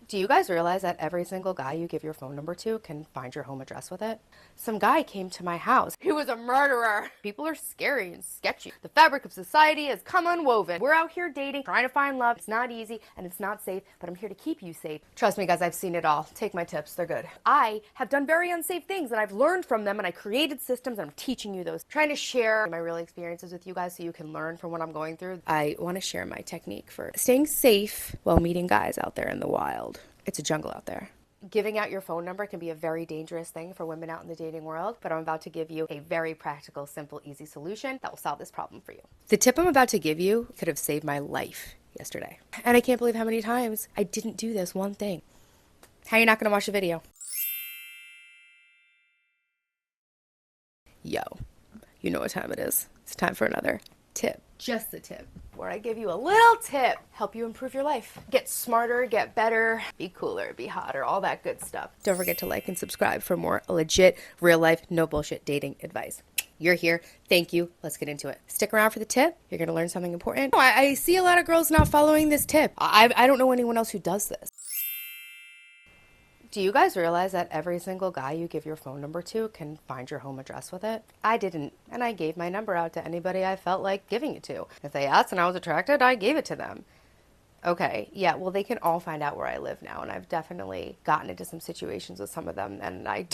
Do you guys realize that every single guy you give your phone number to can find your home address with it? Some guy came to my house. He was a murderer. People are scary and sketchy. The fabric of society has come unwoven. We're out here dating, trying to find love. It's not easy and it's not safe, but I'm here to keep you safe. Trust me, guys, I've seen it all. Take my tips, they're good. I have done very unsafe things and I've learned from them and I created systems and I'm teaching you those. Trying to share my real experiences with you guys so you can learn from what I'm going through. I want to share my technique for staying safe while meeting guys out there in the wild. It's a jungle out there. Giving out your phone number can be a very dangerous thing for women out in the dating world, but I'm about to give you a very practical, simple, easy solution that will solve this problem for you. The tip I'm about to give you could have saved my life yesterday. And I can't believe how many times I didn't do this one thing. How are you not going to watch the video? Yo, you know what time it is. It's time for another tip. Just the tip. Where I give you a little tip, help you improve your life. Get smarter, get better, be cooler, be hotter, all that good stuff. Don't forget to like and subscribe for more legit, real life, no bullshit dating advice. You're here. Thank you. Let's get into it. Stick around for the tip. You're going to learn something important. I see a lot of girls not following this tip. I don't know anyone else who does this. Do you guys realize that every single guy you give your phone number to can find your home address with it? I didn't, and I gave my number out to anybody I felt like giving it to. If they asked and I was attracted, I gave it to them. Okay, yeah, well, they can all find out where I live now, and I've definitely gotten into some situations with some of them, and I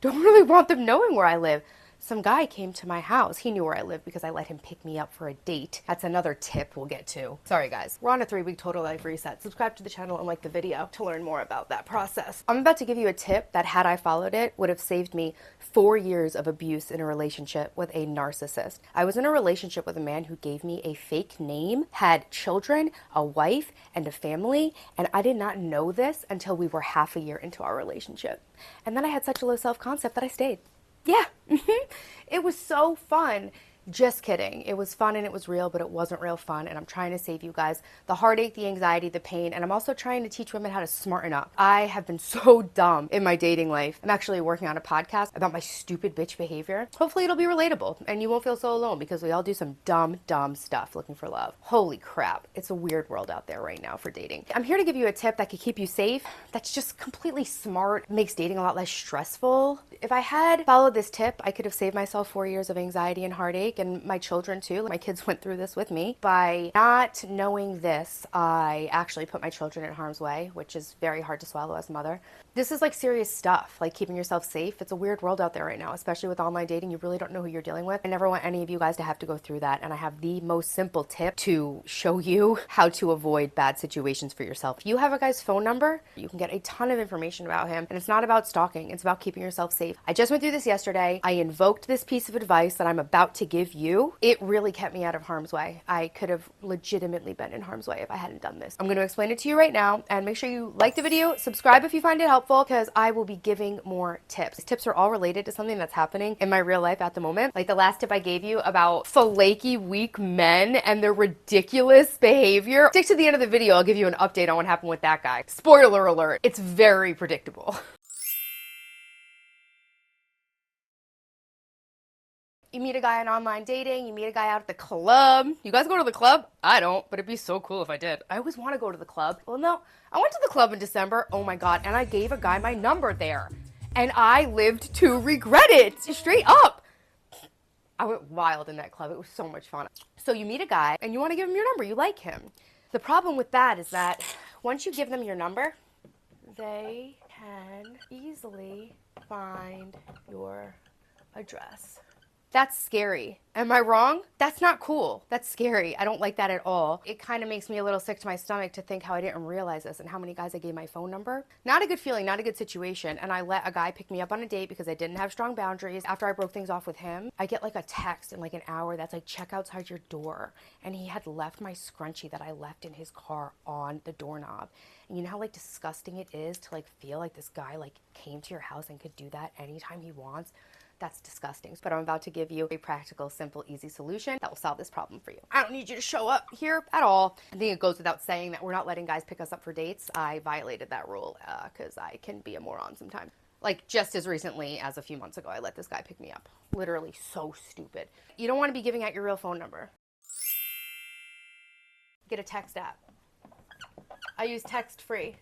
don't really want them knowing where I live. Some guy came to my house. He knew where I lived because I let him pick me up for a date. That's another tip we'll get to. Sorry, guys. We're on a 3-week total life reset. Subscribe to the channel and like the video to learn more about that process. I'm about to give you a tip that, had I followed it, would have saved me 4 years of abuse in a relationship with a narcissist. I was in a relationship with a man who gave me a fake name, had children, a wife, and a family, and I did not know this until we were half a year into our relationship. And then I had such a low self-concept that I stayed. Yeah, it was so fun. Just kidding. It was fun and it was real, but it wasn't real fun. And I'm trying to save you guys the heartache, the anxiety, the pain. And I'm also trying to teach women how to smarten up. I have been so dumb in my dating life. I'm actually working on a podcast about my stupid bitch behavior. Hopefully it'll be relatable and you won't feel so alone, because we all do some dumb stuff looking for love. Holy crap. It's a weird world out there right now for dating. I'm here to give you a tip that could keep you safe. That's just completely smart, makes dating a lot less stressful. If I had followed this tip, I could have saved myself 4 years of anxiety and heartache, and my children too. My kids went through this with me. By not knowing this, I actually put my children in harm's way, which is very hard to swallow as a mother. This is like serious stuff, like keeping yourself safe. It's a weird world out there right now, especially with online dating. You really don't know who you're dealing with. I never want any of you guys to have to go through that, and I have the most simple tip to show you how to avoid bad situations for yourself. If you have a guy's phone number, you can get a ton of information about him, and it's not about stalking. It's about keeping yourself safe. I just went through this yesterday. I invoked this piece of advice that I'm about to give you. It really kept me out of harm's way. I could have legitimately been in harm's way if I hadn't done this. I'm going to explain it to you right now, and make sure you like the video, subscribe if you find it helpful, because I will be giving more tips. These tips are all related to something that's happening in my real life at the moment. Like the last tip I gave you about flaky, weak men and their ridiculous behavior. Stick to the end of the video. I'll give you an update on what happened with that guy. Spoiler alert, it's very predictable. You meet a guy on online dating, you meet a guy out at the club. You guys go to the club? I don't, but it'd be so cool if I did. I always want to go to the club. Well, no, I went to the club in December. Oh my God, and I gave a guy my number there. And I lived to regret it, straight up. I went wild in that club. It was so much fun. So you meet a guy and you want to give him your number. You like him. The problem with that is that once you give them your number, they can easily find your address. That's scary. Am I wrong? That's not cool. That's scary. I don't like that at all. It kind of makes me a little sick to my stomach to think how I didn't realize this and how many guys I gave my phone number. Not a good feeling, not a good situation. And I let a guy pick me up on a date because I didn't have strong boundaries. After I broke things off with him, I get like a text in like an hour that's like, check outside your door. And he had left my scrunchie that I left in his car on the doorknob. And you know how like disgusting it is to like feel like this guy like came to your house and could do that anytime he wants? That's disgusting. But I'm about to give you a practical, simple, easy solution that will solve this problem for you. I don't need you to show up here at all. I think it goes without saying that we're not letting guys pick us up for dates. I violated that rule because I can be a moron sometimes. Like just as recently as a few months ago, I let this guy pick me up. Literally so stupid. You don't want to be giving out your real phone number. Get a text app. I use text free.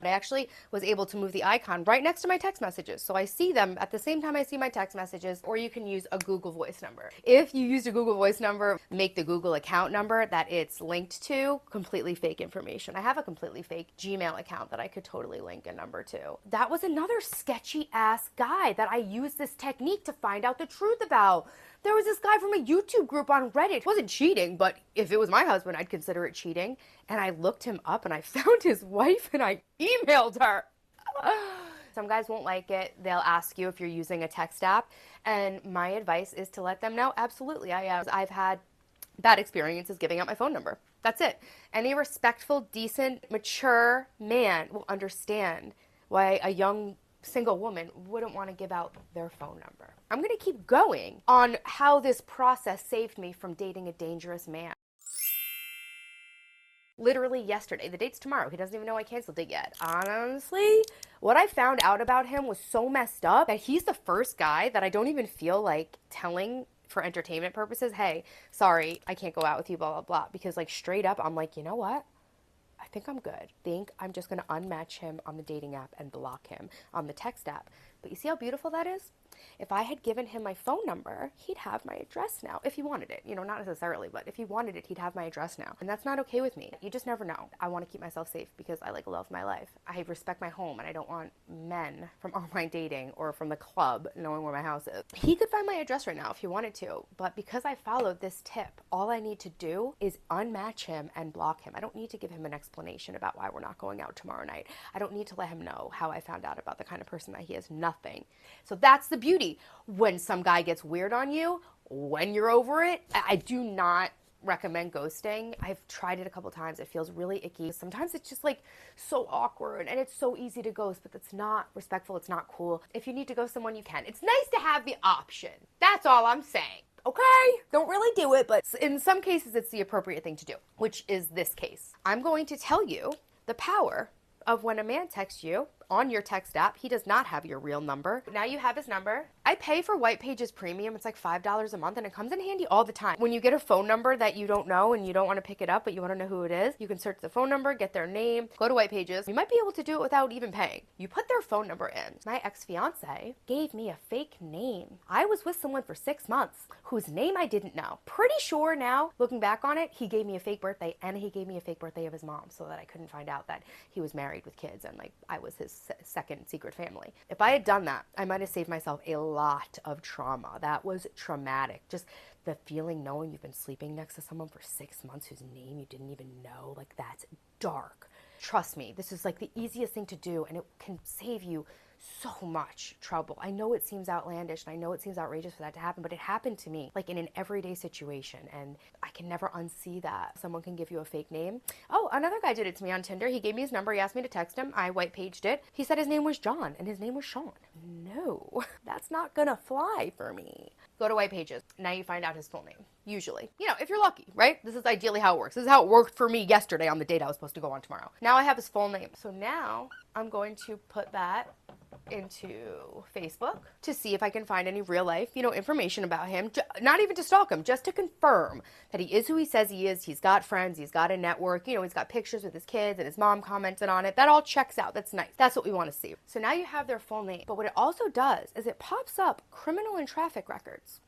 But I actually was able to move the icon right next to my text messages. So I see them at the same time I see my text messages, or you can use a Google Voice number. If you use a Google Voice number, make the Google account number that it's linked to completely fake information. I have a completely fake Gmail account that I could totally link a number to. That was another sketchy ass guy that I used this technique to find out the truth about. There was this guy from a YouTube group on Reddit. It wasn't cheating, but if it was my husband, I'd consider it cheating. And I looked him up and I found his wife and I emailed her. Some guys won't like it. They'll ask you if you're using a text app. And my advice is to let them know, absolutely, I've had bad experiences giving out my phone number. That's it. Any respectful, decent, mature man will understand why a young single woman wouldn't want to give out their phone number. I'm going to keep going on how this process saved me from dating a dangerous man. Literally yesterday, the date's tomorrow. He doesn't even know I canceled it yet. Honestly, what I found out about him was so messed up that he's the first guy that I don't even feel like telling for entertainment purposes, hey, sorry, I can't go out with you, blah, blah, blah. Because like straight up, I'm like, you know what? I think I'm good. I'm just going to unmatch him on the dating app and block him on the text app. But you see how beautiful that is? If I had given him my phone number, he'd have my address now. If he wanted it, not necessarily, but if he wanted it, he'd have my address now. And that's not okay with me. You just never know. I want to keep myself safe because I love my life. I respect my home and I don't want men from online dating or from the club knowing where my house is. He could find my address right now if he wanted to, but because I followed this tip, all I need to do is unmatch him and block him. I don't need to give him an explanation about why we're not going out tomorrow night. I don't need to let him know how I found out about the kind of person that he is. Nothing. So that's the beauty. When some guy gets weird on you, when you're over it, I do not recommend ghosting. I've tried it a couple times. It feels really icky. Sometimes it's just like so awkward and it's so easy to ghost, but it's not respectful. It's not cool. If you need to ghost someone, you can. It's nice to have the option. That's all I'm saying. Okay? Don't really do it, but in some cases, it's the appropriate thing to do, which is this case. I'm going to tell you the power of when a man texts you on your text app. He does not have your real number. Now you have his number. I pay for White Pages Premium. It's like $5 a month and it comes in handy all the time. When you get a phone number that you don't know and you don't want to pick it up but you want to know who it is, you can search the phone number, get their name, go to White Pages. You might be able to do it without even paying. You put their phone number in. My ex-fiance gave me a fake name. I was with someone for 6 months whose name I didn't know. Pretty sure now, looking back on it, he gave me a fake birthday and he gave me a fake birthday of his mom so that I couldn't find out that he was married with kids and like I was his second secret family. If I had done that, I might have saved myself a lot of trauma. That was traumatic. Just the feeling knowing you've been sleeping next to someone for 6 months whose name you didn't even know, like that's dark. Trust me, this is like the easiest thing to do and it can save you so much trouble. I know it seems outlandish and I know it seems outrageous for that to happen, but it happened to me like in an everyday situation and I can never unsee that. Someone can give you a fake name. Oh, another guy did it to me on Tinder. He gave me his number. He asked me to text him. I white paged it. He said his name was John and his name was Sean. No, that's not gonna fly for me. Go to White Pages. Now you find out his full name. Usually. If you're lucky, right? This is ideally how it works. This is how it worked for me yesterday on the date I was supposed to go on tomorrow. Now I have his full name. So now I'm going to put that into Facebook to see if I can find any real life, information about him. Not even to stalk him, just to confirm that he is who he says he is. He's got friends. He's got a network. He's got pictures with his kids and his mom commented on it. That all checks out. That's nice. That's what we want to see. So now you have their full name. But what it also does is it pops up criminal and traffic records.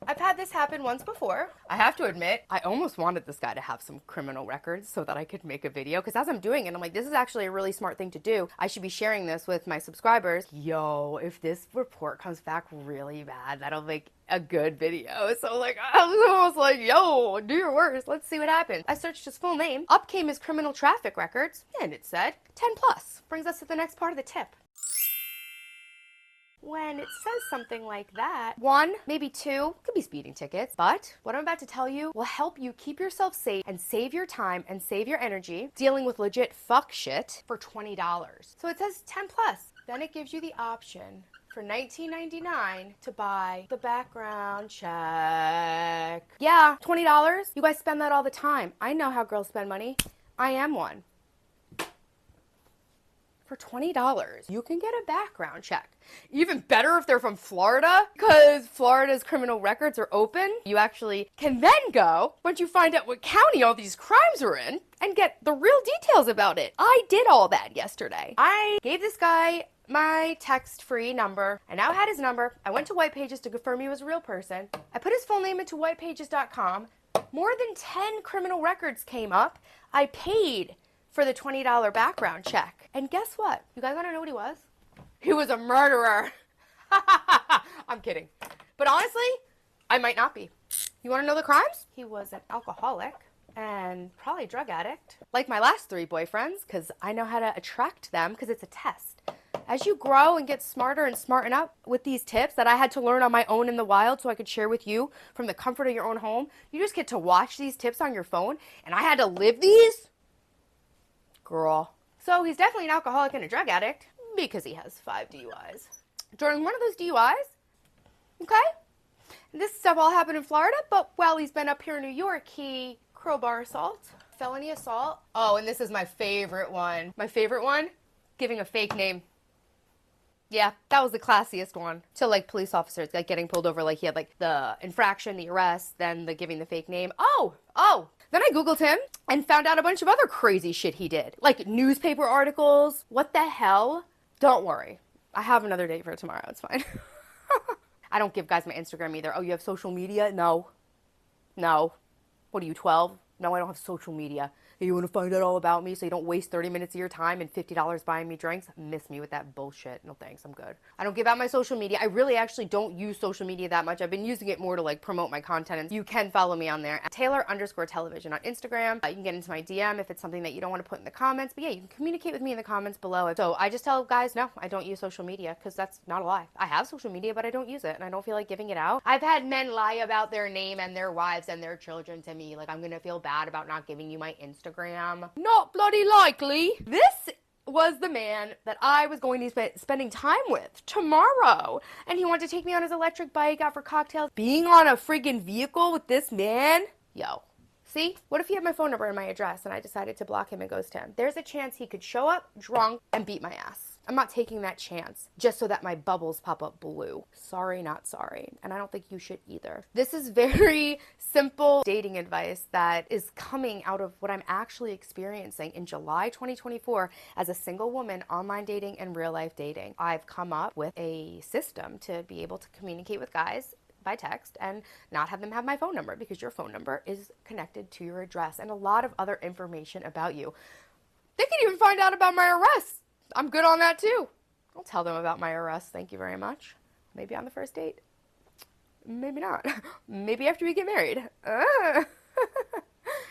I've had this happen once before. I have to admit, I almost wanted this guy to have some criminal records so that I could make a video. Because as I'm doing it, I'm like, this is actually a really smart thing to do. I should be sharing this with my subscribers. Yo, if this report comes back really bad, that'll make a good video. So like, I was almost like, yo, do your worst. Let's see what happens. I searched his full name. Up came his criminal traffic records. And it said 10 plus. Brings us to the next part of the tip. When it says something like that, 1, maybe 2, could be speeding tickets, but what I'm about to tell you will help you keep yourself safe and save your time and save your energy dealing with legit fuck shit for $20. So it says 10 plus. Then it gives you the option for $19.99 to buy the background check. Yeah, $20. You guys spend that all the time. I know how girls spend money. I am one. For $20, you can get a background check. Even better if they're from Florida, because Florida's criminal records are open. You actually can then go, once you find out what county all these crimes are in, and get the real details about it. I did all that yesterday. I gave this guy my text-free number. I now had his number. I went to White Pages to confirm he was a real person. I put his full name into whitepages.com. More than 10 criminal records came up. I paid for the $20 background check. And guess what? You guys want to know what he was? He was a murderer. I'm kidding. But honestly, I might not be. You want to know the crimes? He was an alcoholic and probably a drug addict. Like my last 3 boyfriends, because I know how to attract them, because it's a test. As you grow and get smarter and smarten up with these tips that I had to learn on my own in the wild so I could share with you from the comfort of your own home, you just get to watch these tips on your phone, and I had to live these? Girl. So he's definitely an alcoholic and a drug addict because he has 5 DUIs. During one of those DUIs, okay, this stuff all happened in Florida, but while he's been up here in New York, he crowbar assault, felony assault. Oh, and this is my favorite one. My favorite one, giving a fake name. Yeah, that was the classiest one. To like police officers, like getting pulled over, like he had like the infraction, the arrest, then the giving the fake name. Oh. Then I Googled him and found out a bunch of other crazy shit he did. Like newspaper articles. What the hell? Don't worry. I have another date for tomorrow. It's fine. I don't give guys my Instagram either. Oh, you have social media? No. What are you, 12? No, I don't have social media. Hey, you want to find out all about me so you don't waste 30 minutes of your time and $50 buying me drinks? Miss me with that bullshit. No thanks, I'm good. I don't give out my social media. I really actually don't use social media that much. I've been using it more to like promote my content, and you can follow me on there. Taylor_television on Instagram. You can get into my DM if it's something that you don't want to put in the comments. But yeah, you can communicate with me in the comments below. So I just tell guys, no, I don't use social media, because that's not a lie. I have social media, but I don't use it, and I don't feel like giving it out. I've had men lie about their name and their wives and their children to me. Like, I'm going to feel bad about not giving you my Instagram. Not bloody likely. This was the man that I was going to be spending time with tomorrow. And he wanted to take me on his electric bike out for cocktails. Being on a friggin' vehicle with this man? Yo. See? What if he had my phone number and my address and I decided to block him and ghost him? There's a chance he could show up drunk and beat my ass. I'm not taking that chance just so that my bubbles pop up blue. Sorry, not sorry. And I don't think you should either. This is very simple dating advice that is coming out of what I'm actually experiencing in July 2024 as a single woman, online dating and real life dating. I've come up with a system to be able to communicate with guys by text and not have them have my phone number, because your phone number is connected to your address and a lot of other information about you. They can even find out about my arrests. I'm good on that too. I'll tell them about my arrest. Thank you very much. Maybe on the first date. Maybe not. Maybe after we get married.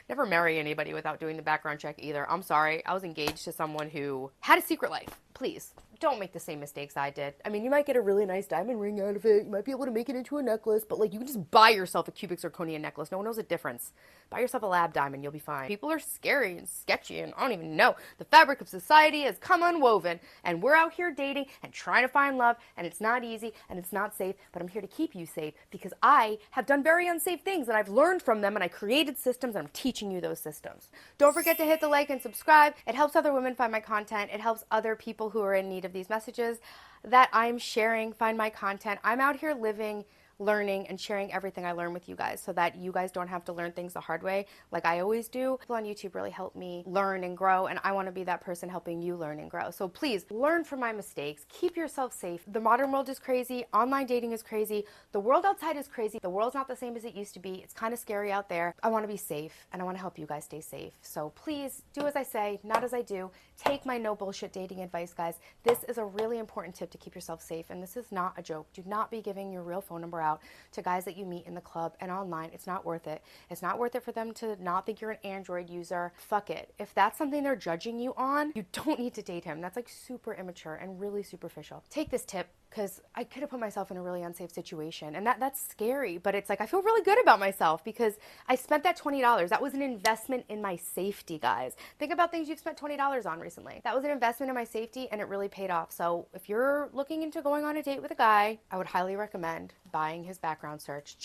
Never marry anybody without doing the background check either. I'm sorry. I was engaged to someone who had a secret life. Please, don't make the same mistakes I did. I mean, you might get a really nice diamond ring out of it. You might be able to make it into a necklace, but like, you can just buy yourself a cubic zirconia necklace. No one knows the difference. Buy yourself a lab diamond. You'll be fine. People are scary and sketchy, and I don't even know. The fabric of society has come unwoven, and we're out here dating and trying to find love, and it's not easy and it's not safe, but I'm here to keep you safe because I have done very unsafe things and I've learned from them, and I created systems, and I'm teaching you those systems. Don't forget to hit the like and subscribe. It helps other women find my content. It helps other people who are in need of these messages that I'm sharing find my content. I'm out here living, learning, and sharing everything I learn with you guys so that you guys don't have to learn things the hard way like I always do. People on YouTube really help me learn and grow, and I want to be that person helping you learn and grow. So please learn from my mistakes. Keep yourself safe. The modern world is crazy. Online dating is crazy. The world outside is crazy. The world's not the same as it used to be. It's kind of scary out there. I want to be safe, and I want to help you guys stay safe. So please do as I say, not as I do. Take my no bullshit dating advice, guys. This is a really important tip to keep yourself safe, and this is not a joke. Do not be giving your real phone number out to guys that you meet in the club and online. It's not worth it. It's not worth it for them to not think you're an Android user. Fuck it. If that's something they're judging you on, you don't need to date him. That's like super immature and really superficial. Take this tip, because I could have put myself in a really unsafe situation, and that's scary, but it's like I feel really good about myself because I spent that $20. That was an investment in my safety, guys. Think about things you've spent $20 on recently. That was an investment in my safety, and it really paid off. So if you're looking into going on a date with a guy, I would highly recommend buying his background search,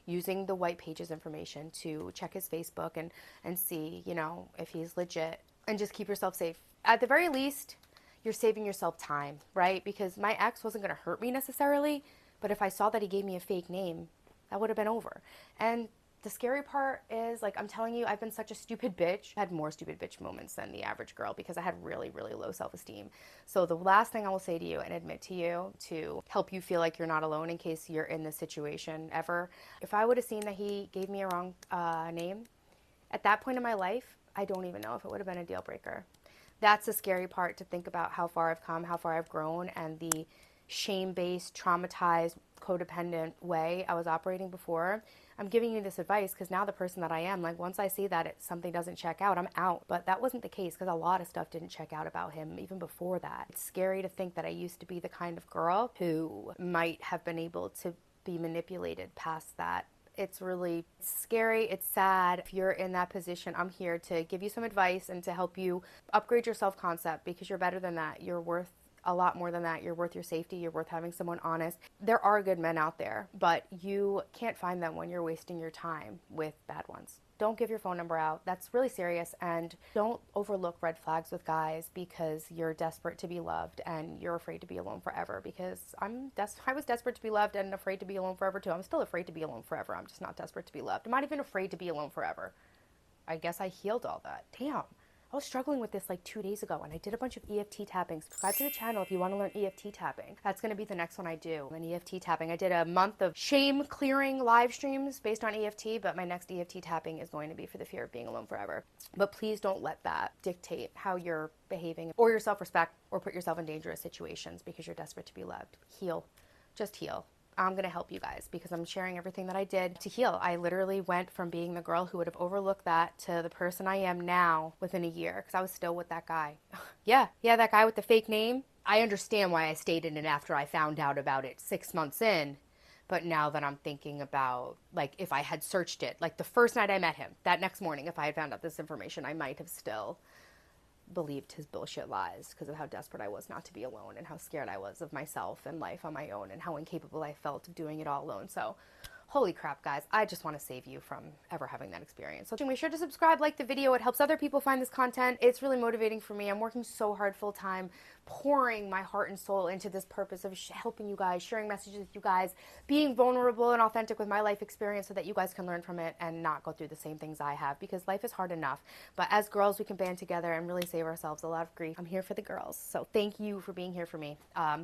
using the White Pages information to check his Facebook and see, if he's legit, and just keep yourself safe. At the very least, you're saving yourself time, right? Because my ex wasn't going to hurt me necessarily, but if I saw that he gave me a fake name, that would have been over. And the scary part is, like, I'm telling you, I've been such a stupid bitch. I had more stupid bitch moments than the average girl because I had really, really low self-esteem. So the last thing I will say to you and admit to you to help you feel like you're not alone in case you're in this situation ever, if I would have seen that he gave me a wrong name, at that point in my life, I don't even know if it would have been a deal breaker. That's the scary part, to think about how far I've come, how far I've grown, and the shame-based, traumatized, codependent way I was operating before. I'm giving you this advice because now the person that I am, like, once I see that something doesn't check out, I'm out. But that wasn't the case because a lot of stuff didn't check out about him even before that. It's scary to think that I used to be the kind of girl who might have been able to be manipulated past that. It's really scary. It's sad. If you're in that position, I'm here to give you some advice and to help you upgrade your self-concept, because you're better than that. You're worth a lot more than that. You're worth your safety. You're worth having someone honest. There are good men out there, but you can't find them when you're wasting your time with bad ones. Don't give your phone number out. That's really serious. And don't overlook red flags with guys because you're desperate to be loved and you're afraid to be alone forever. Because I was desperate to be loved and afraid to be alone forever too. I'm still afraid to be alone forever. I'm just not desperate to be loved. I'm not even afraid to be alone forever. I guess I healed all that. Damn. I was struggling with this like 2 days ago, and I did a bunch of EFT tapping. Subscribe to the channel if you want to learn EFT tapping. That's going to be the next one I do, an EFT tapping. I did a month of shame clearing live streams based on EFT, but my next EFT tapping is going to be for the fear of being alone forever. But please don't let that dictate how you're behaving or your self-respect, or put yourself in dangerous situations because you're desperate to be loved. Heal. Just heal. I'm going to help you guys because I'm sharing everything that I did to heal. I literally went from being the girl who would have overlooked that to the person I am now within a year, because I was still with that guy. Yeah, that guy with the fake name. I understand why I stayed in it after I found out about it 6 months in. But now that I'm thinking about, like, if I had searched it, like the first night I met him, that next morning, if I had found out this information, I might have still believed his bullshit lies because of how desperate I was not to be alone and how scared I was of myself and life on my own and how incapable I felt of doing it all alone. So holy crap, guys, I just want to save you from ever having that experience. So make sure to subscribe, like the video. It helps other people find this content. It's really motivating for me. I'm working so hard full time, pouring my heart and soul into this purpose of helping you guys, sharing messages with you guys, being vulnerable and authentic with my life experience so that you guys can learn from it and not go through the same things I have, because life is hard enough. But as girls, we can band together and really save ourselves a lot of grief. I'm here for the girls. So thank you for being here for me.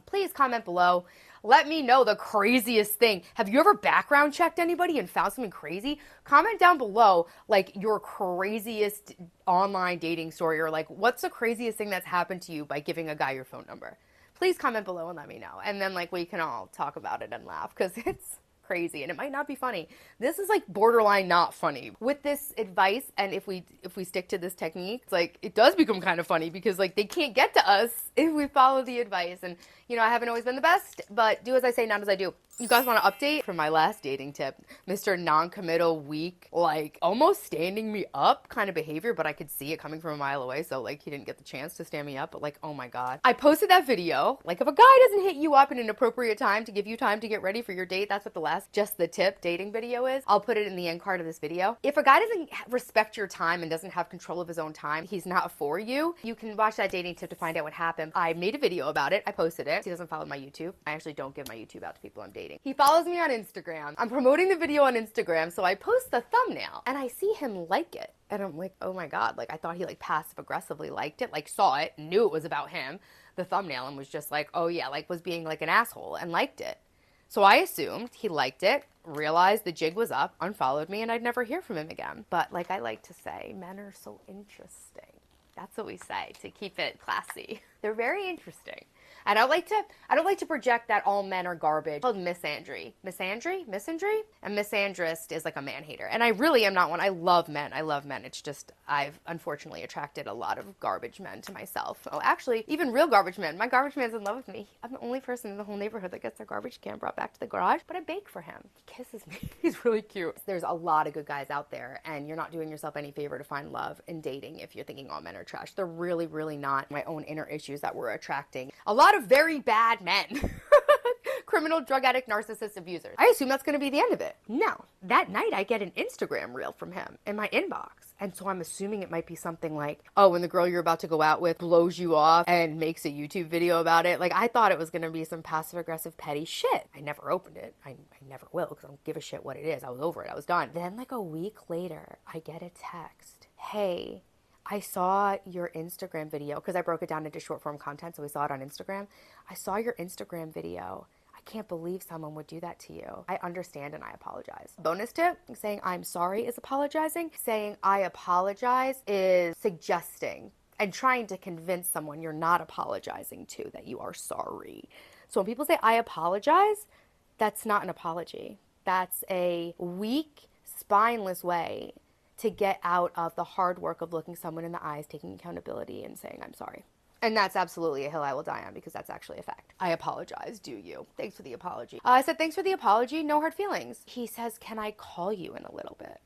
Please comment below. Let me know the craziest thing. Have you ever background checked anybody and found something crazy? Comment down below, like, your craziest online dating story, or like, what's the craziest thing that's happened to you by giving a guy your phone number? Please comment below and let me know. And then, like, we can all talk about it and laugh, because it's crazy and it might not be funny. This is like borderline not funny. With this advice, and if we stick to this technique, it's like, it does become kind of funny, because like they can't get to us if we follow the advice. And you know, I haven't always been the best, but do as I say, not as I do. You guys want to update from my last dating tip? Mr. Non-committal, weak, like almost standing me up kind of behavior, but I could see it coming from a mile away, so like he didn't get the chance to stand me up, but like, oh my god. I posted that video. Like, if a guy doesn't hit you up in an appropriate time to give you time to get ready for your date, that's what the last Just the Tip dating video is. I'll put it in the end card of this video. If a guy doesn't respect your time and doesn't have control of his own time, he's not for you. You can watch that dating tip to find out what happened. I made a video about it. I posted it. He doesn't follow my YouTube. I actually don't give my YouTube out to people I'm dating. He follows me on Instagram. I'm promoting the video on Instagram, so I post the thumbnail and I see him like it. And I'm like, oh my god, like I thought he like passive aggressively liked it, like saw it, knew it was about him, the thumbnail, and was just like, oh yeah, like was being like an asshole and liked it. So I assumed he liked it, realized the jig was up, unfollowed me, and I'd never hear from him again. But like I like to say, men are so interesting. That's what we say to keep it classy. They're very interesting. I don't like to project that all men are garbage. It's called misandry. Misandry? A misandrist is like a man hater. And I really am not one. I love men. It's just I've unfortunately attracted a lot of garbage men to myself. Oh, actually, even real garbage men. My garbage man's in love with me. I'm the only person in the whole neighborhood that gets their garbage can brought back to the garage. But I bake for him. He kisses me. He's really cute. There's a lot of good guys out there, and you're not doing yourself any favor to find love in dating if you're thinking all men are trash. They're really, really not. My own inner issues that we're attracting a lot of very bad men. criminal, drug addict, narcissist, abuser. I assume that's going to be the end of it. No. That night, I get an Instagram reel from him in my inbox. And so I'm assuming it might be something like, oh, when the girl you're about to go out with blows you off and makes a YouTube video about it. Like, I thought it was going to be some passive-aggressive, petty shit. I never opened it. I never will, because I don't give a shit what it is. I was over it. I was done. Then, like, a week later, I get a text. Hey, I saw your Instagram video, because I broke it down into short-form content, so we saw it on Instagram. I saw your Instagram video. I can't believe someone would do that to you. I understand and I apologize. Bonus tip, saying I'm sorry is apologizing. Saying I apologize is suggesting and trying to convince someone you're not apologizing to that you are sorry. So when people say I apologize, that's not an apology. That's a weak, spineless way to get out of the hard work of looking someone in the eyes, taking accountability, and saying I'm sorry. And that's absolutely a hill I will die on, because that's actually a fact. I apologize, do you? Thanks for the apology. I said, thanks for the apology, no hard feelings. He says, can I call you in a little bit?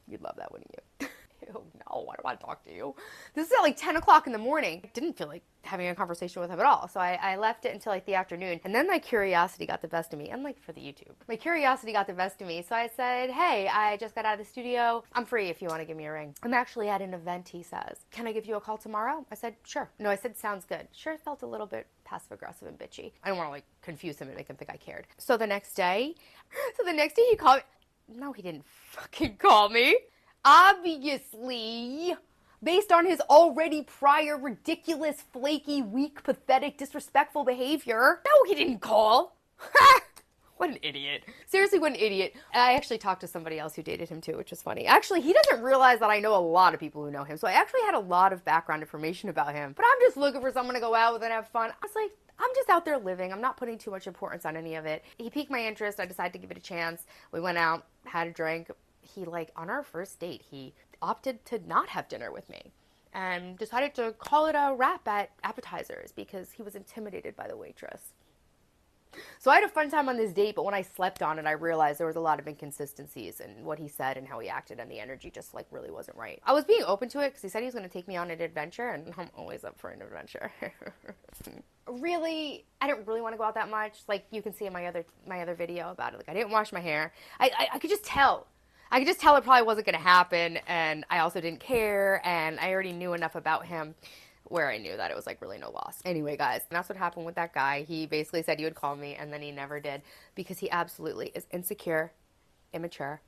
You'd love that, wouldn't you? Ew, no, I don't want to talk to you. This is at like 10 o'clock in the morning. I didn't feel like having a conversation with him at all. So I left it until like the afternoon. And then my curiosity got the best of me. Unlike for the YouTube. My curiosity got the best of me. So I said, hey, I just got out of the studio. I'm free if you want to give me a ring. I'm actually at an event, he says. Can I give you a call tomorrow? I said, sure. No, I said, sounds good. Sure, it felt a little bit passive aggressive and bitchy. I don't want to like confuse him and make him think I cared. So the next day he called me. No, he didn't fucking call me. Obviously, based on his already prior ridiculous, flaky, weak, pathetic, disrespectful behavior. No, he didn't call. What an idiot. Seriously, what an idiot. I actually talked to somebody else who dated him too, which is funny. Actually, he doesn't realize that I know a lot of people who know him. So I actually had a lot of background information about him. But I'm just looking for someone to go out with and have fun. I was like, I'm just out there living. I'm not putting too much importance on any of it. He piqued my interest. I decided to give it a chance. We went out, had a drink. He, like, on our first date, he opted to not have dinner with me and decided to call it a wrap at appetizers because he was intimidated by the waitress. So I had a fun time on this date, but when I slept on it, I realized there was a lot of inconsistencies in what he said and how he acted, and the energy just, like, really wasn't right. I was being open to it because he said he was going to take me on an adventure, and I'm always up for an adventure. Really, I didn't really want to go out that much. Like, you can see in my other video about it. Like, I didn't wash my hair. I could just tell. I could just tell it probably wasn't going to happen, and I also didn't care, and I already knew enough about him where I knew that it was, like, really no loss. Anyway, guys, that's what happened with that guy. He basically said he would call me, and then he never did, because he absolutely is insecure, immature,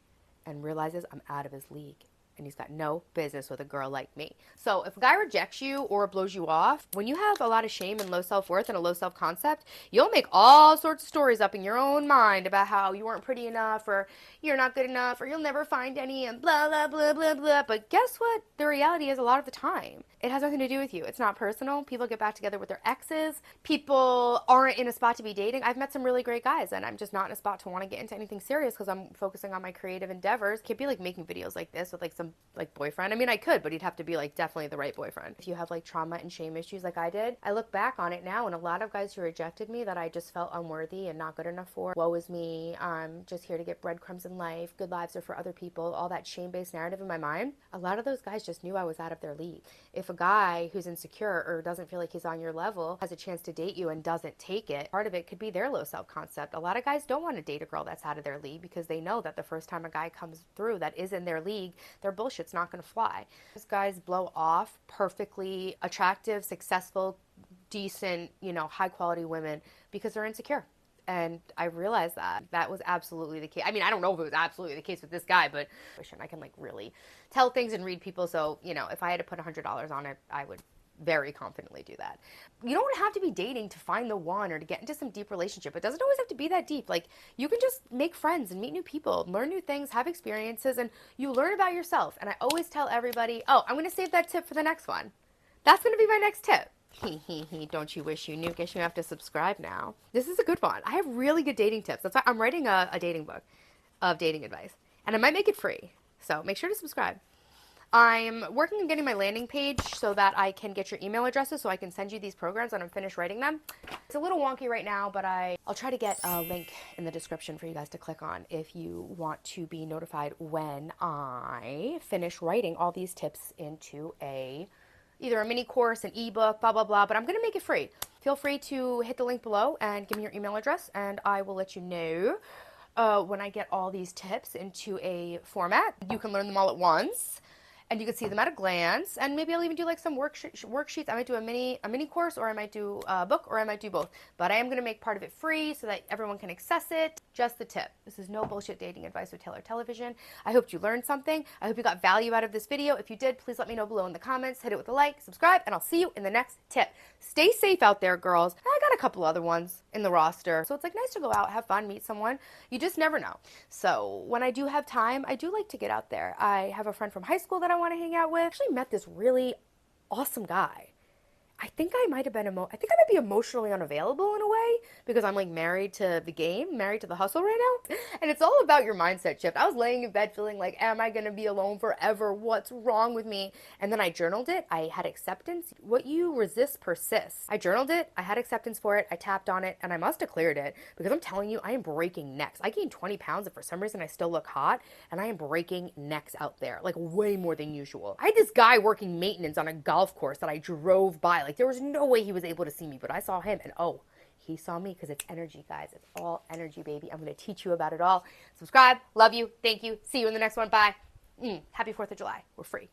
and realizes I'm out of his league. And he's got no business with a girl like me. So if a guy rejects you or blows you off, when you have a lot of shame and low self-worth and a low self-concept, you'll make all sorts of stories up in your own mind about how you weren't pretty enough or you're not good enough or you'll never find any and blah, blah, blah, blah, blah. But guess what? The reality is a lot of the time, it has nothing to do with you. It's not personal. People get back together with their exes. People aren't in a spot to be dating. I've met some really great guys and I'm just not in a spot to want to get into anything serious because I'm focusing on my creative endeavors. Can't be like making videos like this with like some like boyfriend. I mean, I could, but he'd have to be like definitely the right boyfriend. If you have like trauma and shame issues like I did, I look back on it now and a lot of guys who rejected me that I just felt unworthy and not good enough for. Woe is me. I'm just here to get breadcrumbs in life. Good lives are for other people. All that shame-based narrative in my mind. A lot of those guys just knew I was out of their league. If a guy who's insecure or doesn't feel like he's on your level has a chance to date you and doesn't take it, part of it could be their low self-concept. A lot of guys don't want to date a girl that's out of their league because they know that the first time a guy comes through that is in their league, their bullshit's not going to fly. Those guys blow off perfectly attractive, successful, decent, high quality women because they're insecure. And I realized that was absolutely the case. I mean, I don't know if it was absolutely the case with this guy, but I can like really tell things and read people. So, if I had to put $100 on it, I would very confidently do that. You don't have to be dating to find the one or to get into some deep relationship. It doesn't always have to be that deep. Like, you can just make friends and meet new people, learn new things, have experiences, and you learn about yourself. And I always tell everybody, oh, I'm going to save that tip for the next one. That's going to be my next tip. Don't you wish you knew? Guess you have to subscribe now. This is a good one. I have really good dating tips. That's why I'm writing a dating book of dating advice. And I might make it free. So make sure to subscribe. I'm working on getting my landing page so that I can get your email addresses so I can send you these programs when I'm finished writing them. It's a little wonky right now, but I'll try to get a link in the description for you guys to click on if you want to be notified when I finish writing all these tips into either a mini course, an ebook, blah, blah, blah, but I'm going to make it free. feel free to hit the link below and give me your email address, and I will let you know when I get all these tips into a format. You can learn them all at once, and you can see them at a glance. And maybe I'll even do like some worksheets. I might do a mini course, or I might do a book, or I might do both. But I am going to make part of it free so that everyone can access it. Just the tip. This is no bullshit dating advice with Taylor Television. I hope you learned something. I hope you got value out of this video. If you did, please let me know below in the comments. Hit it with a like, subscribe, and I'll see you in the next tip. Stay safe out there, girls. I got a couple other ones in the roster. So it's like nice to go out, have fun, meet someone. You just never know. So when I do have time, I do like to get out there. I have a friend from high school that I want to hang out with. I actually met this really awesome guy. I think I might be emotionally unavailable in a way because I'm like married to the game, married to the hustle right now. And it's all about your mindset shift. I was laying in bed feeling like, am I going to be alone forever? What's wrong with me? And then I journaled it. I had acceptance. What you resist persists. I journaled it. I had acceptance for it. I tapped on it, and I must have cleared it because I'm telling you, I am breaking necks. I gained 20 pounds and for some reason I still look hot, and I am breaking necks out there, like way more than usual. I had this guy working maintenance on a golf course that I drove by. Like there was no way he was able to see me, but I saw him, and oh, he saw me because it's energy, guys. It's all energy, baby. I'm going to teach you about it all. Subscribe. Love you. Thank you. See you in the next one. Bye. Happy 4th of July. We're free.